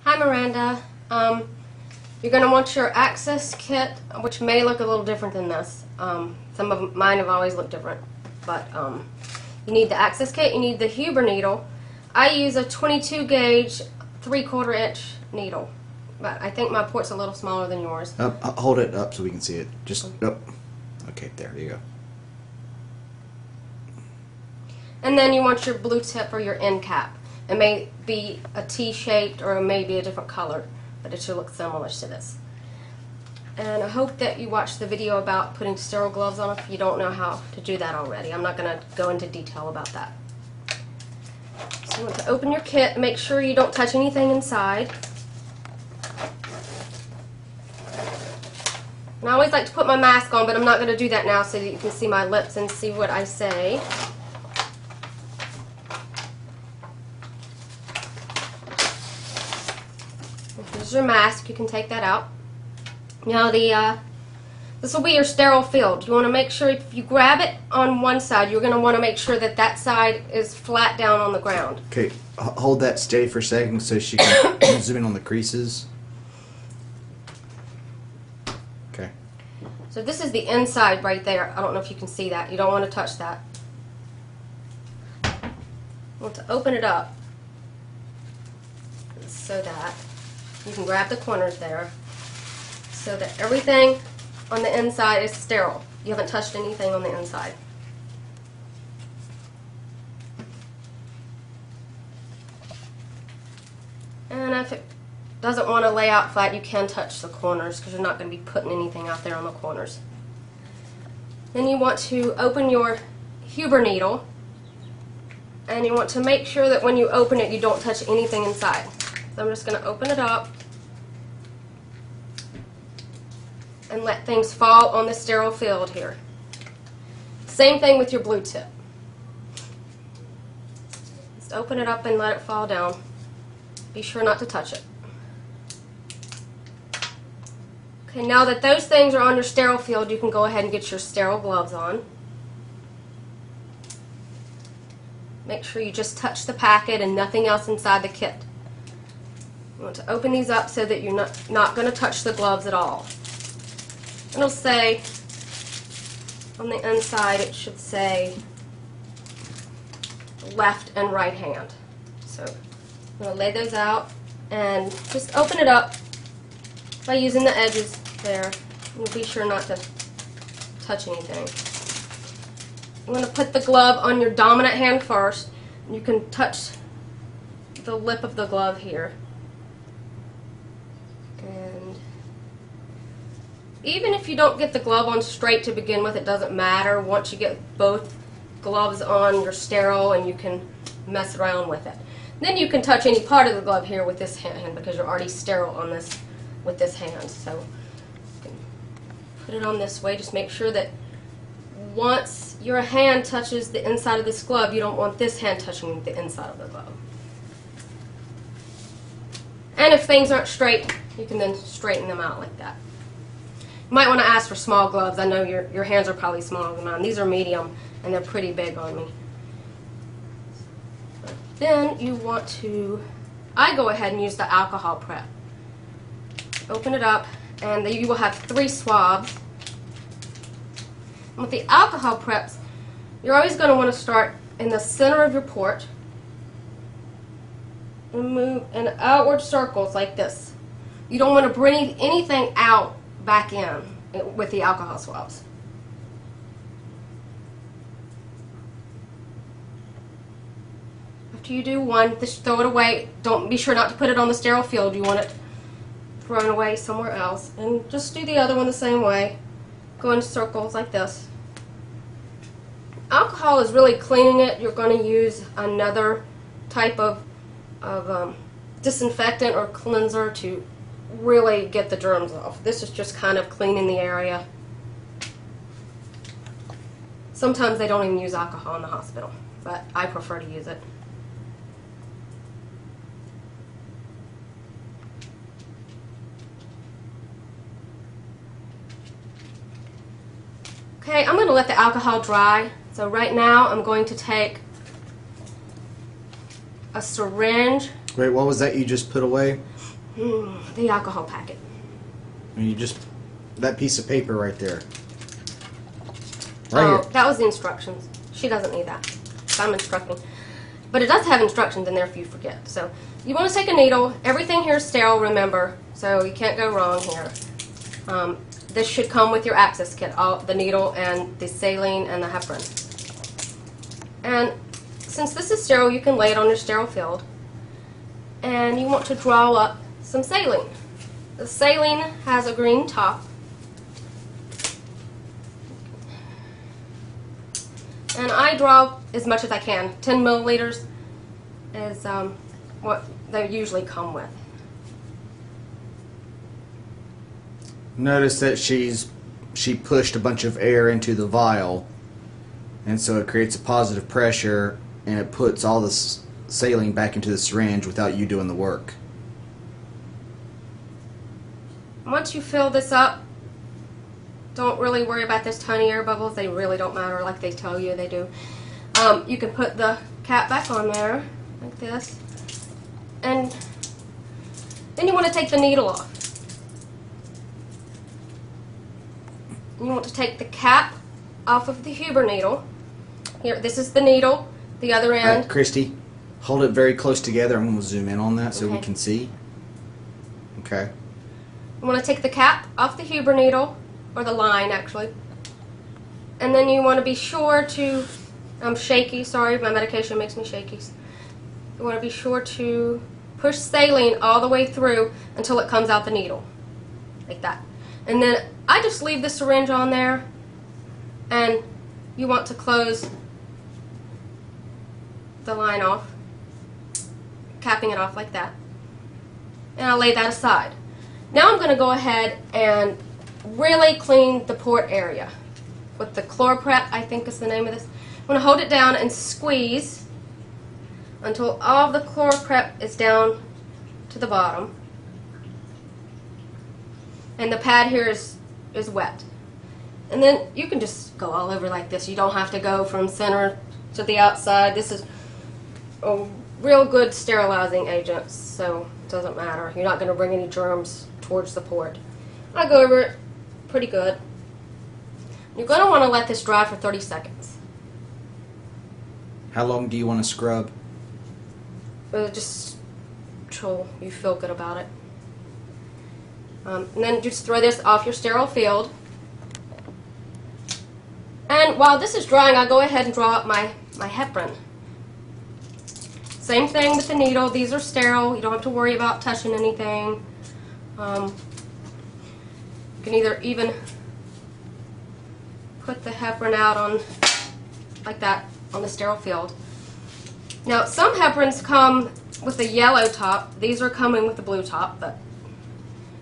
Hi Miranda. You're going to want your access kit, which may look a little different than this. Some of mine have always looked different. But you need the access kit, you need the Huber needle. I use a 22 gauge 3/4 inch needle. But I think my port's a little smaller than yours. Hold it up so we can see it. Just up. Okay, there you go. And then you want your blue tip or your end cap. It may be a T-shaped or it may be a different color, but it should look similar to this. And I hope that you watched the video about putting sterile gloves on if you don't know how to do that already. I'm not going to go into detail about that. So you want to open your kit, make sure you don't touch anything inside. And I always like to put my mask on, but I'm not going to do that now so that you can see my lips and see what I say. Here's your mask. You can take that out. Now this will be your sterile field. You want to make sure if you grab it on one side, you're going to want to make sure that that side is flat down on the ground. Okay, hold that steady for a second so she can zoom in on the creases. Okay. So this is the inside right there. I don't know if you can see that. You don't want to touch that. You want to open it up so that you can grab the corners there so that everything on the inside is sterile. You haven't touched anything on the inside. And if it doesn't want to lay out flat, you can touch the corners because you're not going to be putting anything out there on the corners. Then you want to open your Huber needle, and you want to make sure that when you open it you don't touch anything inside. So I'm just going to open it up and let things fall on the sterile field here. Same thing with your blue tip. Just open it up and let it fall down. Be sure not to touch it. Okay, now that those things are on your sterile field, you can go ahead and get your sterile gloves on. Make sure you just touch the packet and nothing else inside the kit. You want to open these up so that you're not going to touch the gloves at all. It'll say, on the inside it should say left and right hand. So I'm going to lay those out and just open it up by using the edges there. You'll be sure not to touch anything. You want to put the glove on your dominant hand first. You can touch the lip of the glove here. And even if you don't get the glove on straight to begin with, it doesn't matter. Once you get both gloves on, you're sterile and you can mess around with it. Then you can touch any part of the glove here with this hand because you're already sterile on this with this hand. So you can put it on this way. Just make sure that once your hand touches the inside of this glove, you don't want this hand touching the inside of the glove. And if things aren't straight, you can then straighten them out like that. You might want to ask for small gloves. I know your hands are probably smaller than mine. These are medium and they're pretty big on me. Then you want to, I go ahead and use the alcohol prep. Open it up and you will have 3 swabs. And with the alcohol preps, you're always going to want to start in the center of your port and move in outward circles like this. You don't want to bring anything out back in with the alcohol swabs. After you do one, just throw it away. Don't be sure not to put it on the sterile field. You want it thrown away somewhere else. And just do the other one the same way. Go in circles like this. Alcohol is really cleaning it. You're going to use another type of disinfectant or cleanser to really get the germs off. This is just kind of cleaning the area. Sometimes they don't even use alcohol in the hospital, but I prefer to use it. Okay, I'm going to let the alcohol dry. So right now I'm going to take a syringe. Wait, what was that you just put away? The alcohol packet. And you just, that piece of paper right there. Oh, Here. that was the instructions. She doesn't need that. So I'm instructing. But it does have instructions in there if you forget. So you want to take a needle. Everything here is sterile, remember. So you can't go wrong here. This should come with your access kit. All the needle and the saline and the heparin. And since this is sterile, you can lay it on your sterile field. And you want to draw up some saline. The saline has a green top. And I draw as much as I can. 10 milliliters is what they usually come with. Notice that she pushed a bunch of air into the vial, and so it creates a positive pressure, and it puts all this saline back into the syringe without you doing the work. Once you fill this up, don't really worry about this tiny air bubbles. They really don't matter like they tell you they do. You can put the cap back on there like this, and then you want to take the needle off. You want to take the cap off of the Huber needle. Here, this is the needle, the other end. Christy, hold it very close together. I'm going to zoom in on that so we Okay. can see. Okay. You want to take the cap off the Huber needle, or the line actually, and then you want to be sure to, I'm shaky, sorry, my medication makes me shaky. You want to be sure to push saline all the way through until it comes out the needle, like that. And then I just leave the syringe on there, and you want to close the line off, capping it off like that. And I'll lay that aside. Now I'm going to go ahead and really clean the port area with the ChlorPrep, I think is the name of this. I'm going to hold it down and squeeze until all of the ChlorPrep is down to the bottom. And the pad here is wet. And then you can just go all over like this. You don't have to go from center to the outside. This is a real good sterilizing agent, so it doesn't matter. You're not going to bring any germs towards the port. I go over it pretty good. You're going to want to let this dry for 30 seconds. How long do you want to scrub? Just till you feel good about it. And then just throw this off your sterile field. And while this is drying, I'll go ahead and draw up my heparin. Same thing with the needle. These are sterile. You don't have to worry about touching anything. You can either even put the heparin out on, like that, on the sterile field. Now, some heparins come with a yellow top. These are coming with a blue top, but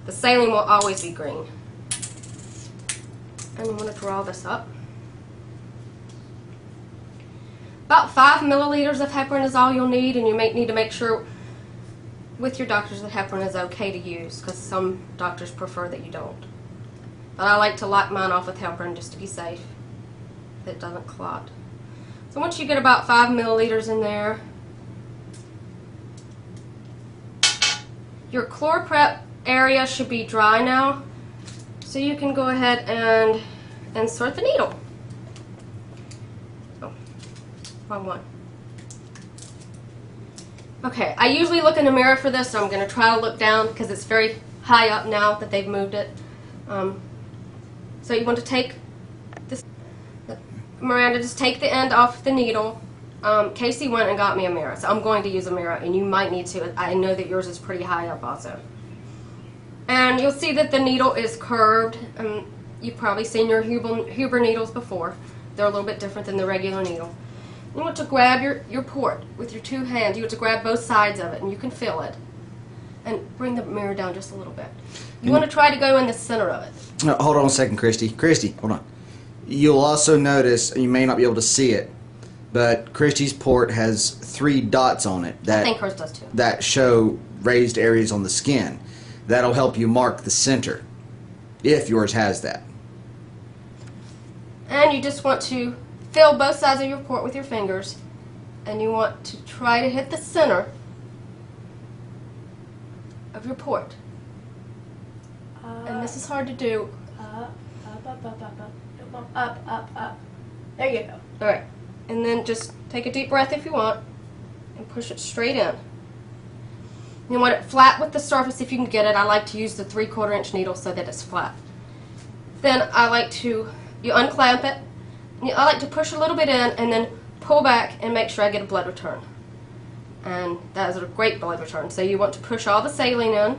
the saline will always be green. And you want to draw this up. About 5 milliliters of heparin is all you'll need, and you may need to make sure with your doctors that heparin is okay to use, because some doctors prefer that you don't. But I like to lock mine off with heparin just to be safe, that it doesn't clot. So once you get about 5 milliliters in there, your ChlorPrep area should be dry now, so you can go ahead and insert the needle. Oh, wrong one. Okay, I usually look in the mirror for this, so I'm going to try to look down because it's very high up now that they've moved it. So you want to take this, Miranda, just take the end off the needle. Casey went and got me a mirror, so I'm going to use a mirror, and you might need to. I know that yours is pretty high up also. And you'll see that the needle is curved. You've probably seen your Huber needles before. They're a little bit different than the regular needle. You want to grab your port with your two hands. You want to grab both sides of it, and you can feel it. And bring the mirror down just a little bit. You want to try to go in the center of it. No, hold on a second, Christy. Christy, hold on. You'll also notice, and you may not be able to see it, but Christy's port has 3 dots on it I think hers does too. that show raised areas on the skin. That'll help you mark the center, if yours has that. And you just want to fill both sides of your port with your fingers, and you want to try to hit the center. of your port. And this is hard to do. Up, up, up, up, up, up, up. There you go. Alright, and then just take a deep breath if you want, and push it straight in. You want it flat with the surface if you can get it. I like to use the 3/4 inch needle so that it's flat. Then I like to, you unclamp it, I like to push a little bit in and then pull back and make sure I get a blood return. And that is a great blood return. So you want to push all the saline in.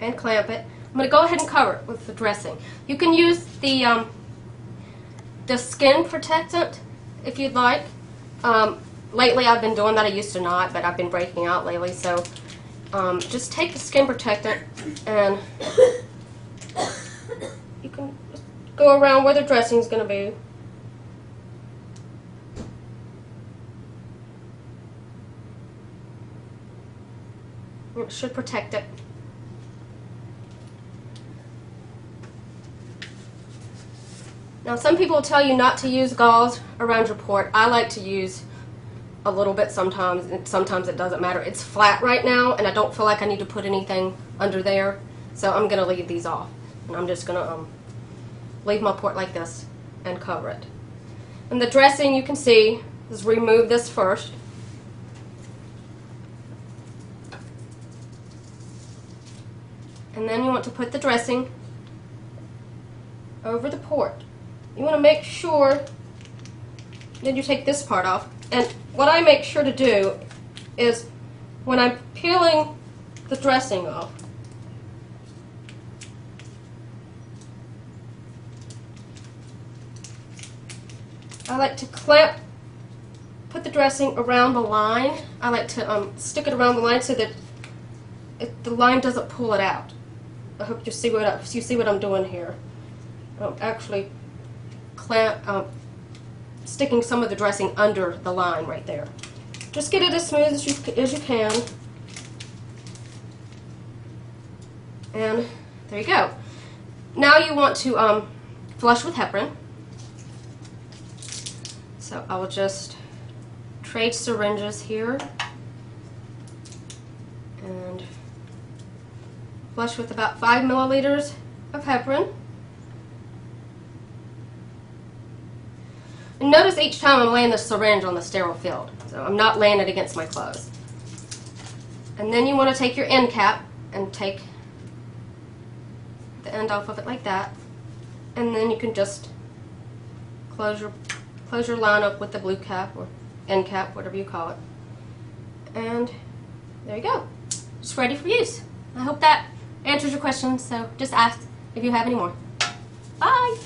And clamp it. I'm going to go ahead and cover it with the dressing. You can use the skin protectant if you'd like. Lately I've been doing that. I used to not, but I've been breaking out lately. So just take the skin protectant and you can just go around where the dressing is going to be. It should protect it. Now some people will tell you not to use gauze around your port. I like to use a little bit sometimes, and sometimes it doesn't matter. It's flat right now and I don't feel like I need to put anything under there, so I'm going to leave these off. And I'm just going to leave my port like this and cover it. And the dressing, you can see, is remove this first. And then you want to put the dressing over the port. You want to make sure that you take this part off. And what I make sure to do is when I'm peeling the dressing off, I like to put the dressing around the line. I like to stick it around the line so that the line doesn't pull it out. I hope you see what I'm doing here. I'm actually sticking some of the dressing under the line right there. Just get it as smooth as you can. And there you go. Now you want to flush with heparin. So I will just trade syringes here and flush with about 5 milliliters of heparin. And notice each time I'm laying the syringe on the sterile field, so I'm not laying it against my clothes. And then you want to take your end cap and take the end off of it like that, and then you can just close your line up with the blue cap or end cap, whatever you call it. And there you go. It's ready for use. I hope that answers your questions, so just ask if you have any more. Bye!